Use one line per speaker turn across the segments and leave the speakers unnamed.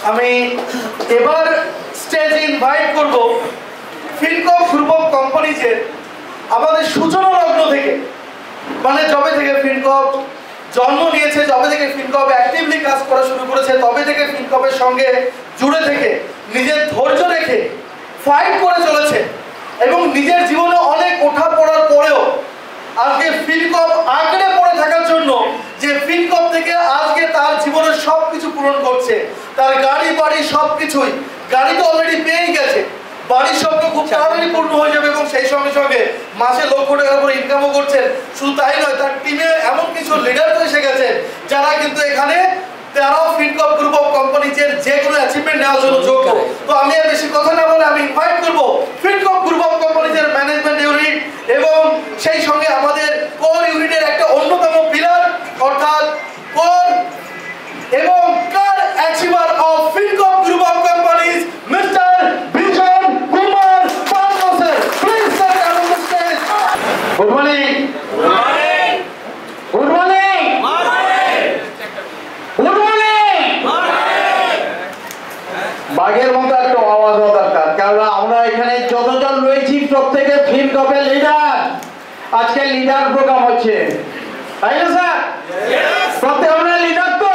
আমি এবার স্টেজে ইনভাইট করব ফিনকপ গ্রুপ অফ কোম্পানিজের আমাদের সূচনা লগ্ন থেকে, মানে যবে থেকে ফিনকপ জন্ম নিয়েছে, যবে থেকে ফিনকপ অ্যাক্টিভলি কাজ করা শুরু করেছে, তবে থেকে ফিনকপের সঙ্গে জুড়ে থেকে নিজের ধৈর্য রেখে ফাইট করে চলেছে এবং নিজের জীবনে অনেক ওঠা পড়ার পরেও আজকে ফিনকপ আঁকড়ে পড়ে থাকার জন্য যে ফিনকপ থেকে আজকে তার জীবনের সব কিছু পূরণ করছে, তার গাড়ি বাড়ি সব কিছুই, গাড়ি তো অলরেডি পেয়েই গেছে, বাড়ির স্বপ্ন খুব তাড়াতাড়ি পূর্ণ হয়ে যাবে এবং সেই সঙ্গে সঙ্গে মাসে লক্ষ টাকার করে ইনকামও করছেন। শুধু তাই নয়, তার টিমে এমন কিছু লিডার তো এসে গেছে যারা কিন্তু এখানে তারাও ফিনকপ গ্রুপ অফ কোম্পানিজের যে কোনো অ্যাচিভমেন্ট নেওয়ার জন্য যোগ্য। তো আমি আর বেশি কথা না বলে আমি ইনভাইট করব ফিনকপ গ্রুপ অফ কোম্পানিজের ম্যানেজমেন্ট ইউনিট এবং সেই সঙ্গে আমাদের কোর ইউনিটের একটা অন্যতম পিলার অর্থাৎ কোর এবং কার achiever of Fincorp group of companies mister Bijan Kumar Patra sir. Please sir come on the stage. Good morning. Good morning. Good morning. Good morning. বাঘের মতো একটা আওয়াজ হওয়া দরকার, কারণ আমরা এখানে যতজন রয়েছি প্রত্যেকে ফিনকপের লিডার। আজকে লিডার প্রোগ্রাম হচ্ছে, তাই না স্যার? প্রত্যেক আমরা লিডার তো।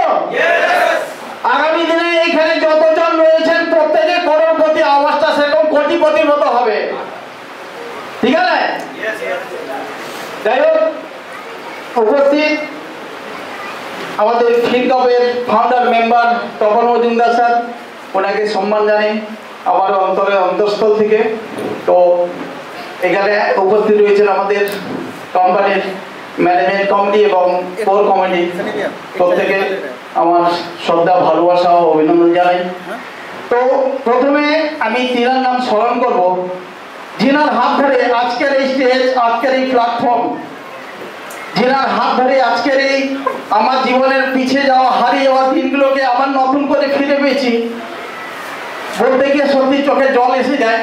আগামী দিনে এখানে যতজন রয়েছেন প্রত্যেকে করোড়পতি, আওয়াজটা সেরকম কোটিপতির মতো হবে, ঠিক আছে? যাই হোক, উপস্থিত আমাদের ফিনকপের founder member Tapan Majumdar sir, ওনাকে সম্মান জানাই আমার অন্তরের অন্তঃস্থল থেকে। তো এখানে উপস্থিত রয়েছেন আমাদের কোম্পানির ম্যানেজমেন্ট কমিটি এবং কোর কমিটি, প্রত্যেকে আমার শ্রদ্ধা, ভালোবাসা ও অভিনন্দন জানাই। তো প্রথমে আমি তিনার নাম স্মরণ করব, যিনার হাত ধরে আজকের এই স্টেজ, আজকের এই প্ল্যাটফর্ম, যিনার হাত ধরে আজকের এই আমার জীবনের পিছিয়ে যাওয়া, হারিয়ে যাওয়া দিনগুলোকে আবার নতুন করে ফিরে পেয়েছি, বলতে গিয়ে সত্যি চোখে জল এসে যায়।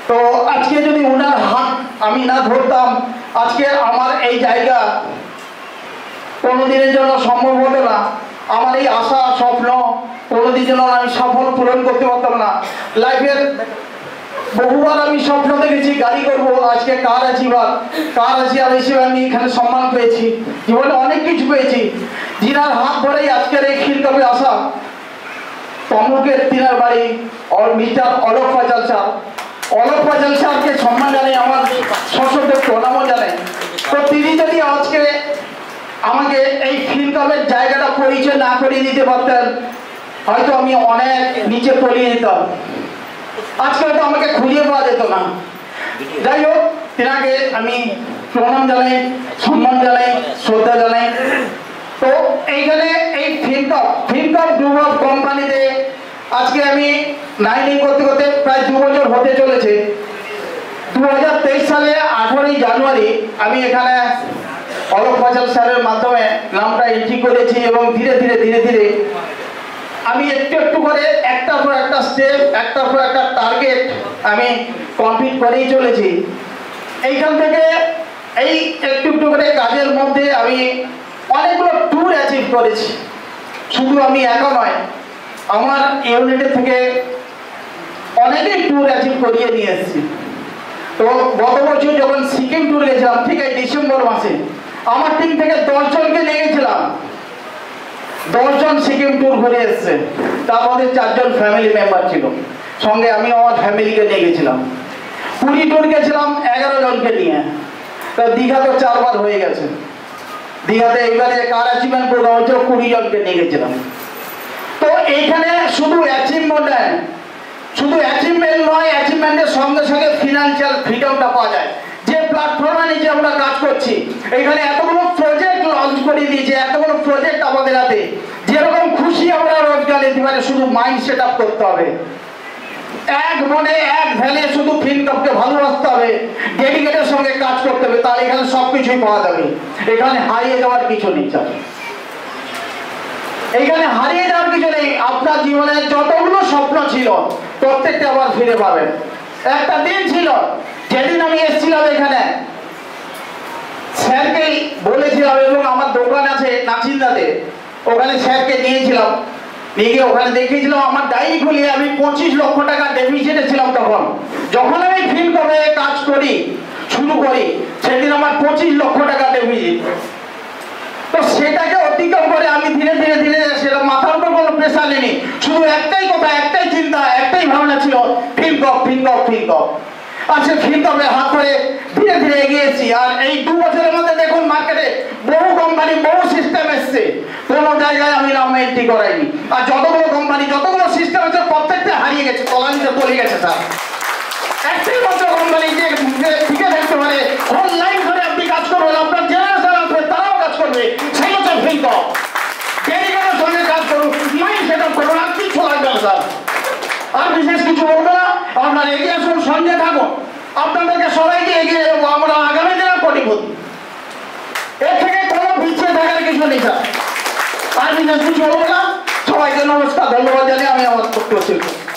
তো আজকে যদি ওনার হাত আমি না ধরতাম, আজকে আমার এই জায়গা কোনোদিনের জন্য সম্ভব হতো না। আমার এই আশা স্বপ্ন কোনোদিনের জন্য আমি সফল পূরণ করতে পারতাম না। লাইফের বহুবার আমি স্বপ্ন দেখেছি গাড়ি করবো, আজকে কার অ্যাচিভার হিসেবে আমি এখানে সম্মান পেয়েছি, জীবনে অনেক কিছু পেয়েছি। যিনার হাত ধরেই আজকের এই ফিনকপে আসা, তমলুকের তিনার বাড়ি মিস্টার অলোক ফাজাল স্যার। অলোক ফাজাল স্যারকে সম্মান জানাই, আমার সশস্ত্র প্রণামও জানাই। তো তিনি যদি আজকে আমাকে এই ফিনকপের জায়গাটা পরিচয় না করিয়ে দিতে পারতেন, হয়তো আমি অনেক নিচে তলিয়ে যেতাম, আজকে হয়তো আমাকে খুঁজে পাওয়া যেত না। যাই হোক, তিনাকে আমি প্রণাম জানাই, সম্মান জানাই, শ্রদ্ধা জানাই। তো এইখানে এই ফিনকপ গ্রুপ অফ কোম্পানিতে আজকে আমি নাইনিং করতে করতে প্রায় 2 বছর হতে চলেছে। 2023 সালে 18ই জানুয়ারি আমি এখানে অলোক ফাজাল স্যারের মাধ্যমে নামটা এন্ট্রি করেছি এবং ধীরে ধীরে আমি একটু করে একটার পর একটা স্টেপ, একটার পর একটা টার্গেট আমি কমপ্লিট করেই চলেছি। এইখান থেকে এই একটু করে কাজের মধ্যে আমি অনেকগুলো ট্যুর অ্যাচিভ করেছি। শুধু আমি একা নয়, আমার ইউনিটের থেকে অনেকেই ট্যুর অ্যাচিভ করিয়ে নিয়ে এসেছি। তো গত বছর যখন সিকিম ট্যুর গেছিলাম, ঠিক এই ডিসেম্বর মাসে, আমার টিম থেকে 10 জনকে নিয়ে গেছিলাম। 10 জন সিকিম ট্যুর ঘুরে এসছে, তার মধ্যে 4 জন ফ্যামিলি মেম্বার ছিল, সঙ্গে আমি আমার ফ্যামিলিকে নিয়ে গেছিলাম। পুরী ট্যুর গেছিলাম 11 জনকে নিয়ে। তো দীঘা তো 4 বার হয়ে গেছে। দীঘাতে এইবারে কার অ্যাচিভমেন্ট প্রোগ্রাম হচ্ছে, 20 জনকে নিয়ে গেছিলাম। তো এইখানে শুধু অ্যাচিভমেন্ট নয়, অ্যাচিভমেন্টের সঙ্গে সঙ্গে ফিনান্সিয়াল ফ্রিডমটা পাওয়া যায়। যে প্ল্যাটফর্মে নিচে আমরা কাজ করছি, এখানে এতগুলো প্রজেক্ট লঞ্চ করে দিয়েছে, এতগুলো প্রজেক্ট আমাদের হাতে, যেরকম খুশি আমরা রোজগার নিতে পারি, শুধু মাইন্ড সেট আপ করতে হবে, এক মনে এক ভ্যালে শুধু ফিনকপকে ভালোবাসতে হবে, ডেডিকেটের সঙ্গে কাজ করতে হবে, তাহলে এখানে সবকিছুই পাওয়া যাবে। এখানে হারিয়ে যাওয়ার কিছু নেই স্যার, এখানে হারিয়ে যাওয়ার কিছু নেই। আপনার জীবনের যতগুলো স্বপ্ন ছিল প্রত্যেকটা আবার ফিরে পাবেন। একটা দিন ছিল যেদিন আমি এসেছিলাম এখানে, স্যারকেই বলেছিলাম, এবং আমার দোকান আছে নাচিন্দাতে, ওখানে স্যারকে নিয়েছিলাম নিয়ে গিয়ে ওখানে দেখিয়েছিলাম আমার ডায়েরি খুলিয়ে আমি 25 লক্ষ টাকা ডেফিসিটে ছিলাম তখন। যখন আমি ফিনকমে কাজ করি শুরু করি সেদিন আমার 25 লক্ষ টাকা ডেফিসিট। তো সেটাকে অতিক্রম করে আমি ধীরে ধীরে ধীরে সেটা মাথার উপর কোনো প্রেশার নিইনি, শুধু একটাই কথা, একটাই চিন্তা, একটাই ভাবনা ছিল ফিনকম ফিনকম ফিনকম। আর সে ফিনকমে হাত ধরে ধীরে ধীরে এগিয়েছি। আর এই 2 বছরের মধ্যে দেখুন মার্কেটে বহু কোম্পানি বহু সিস্টেম এসছে, কোনো জায়গায় আমি নাম এন্ট্রি করাইনি। আর যতগুলো কোম্পানি যতগুলো সিস্টেম আছে প্রত্যেকটা হারিয়ে গেছে, তলানিতে তলিয়ে গেছে স্যার। একটাই মাত্র কোম্পানি যে টিকে থাকতে পারে, অনলাইন ধরে আপনি কাজ করবেন, আপনার জেনারেশন আসবে তারাও কাজ করবে, সেই হচ্ছে ফিনকম। ডেডিকেটের সঙ্গে কাজ করুন, মাইন্ড সেট আপ করুন, আর কিছু লাগবে না স্যার। আর বিশেষ কিছু বলবো না, আপনার এগিয়ে আসুন, সঙ্গে থাকুন, আপনাদেরকে সবাইকে এগিয়ে যাবো, আমরা আগামী দিনে কোটিপতি। এর থেকে কোনো পিছিয়ে থাকার কিছু নেই স্যার। আর বিশেষ কিছু বলবো না, সবাইকে নমস্কার, ধন্যবাদ জানিয়ে আমি আমার বক্তব্য শেষ করছি।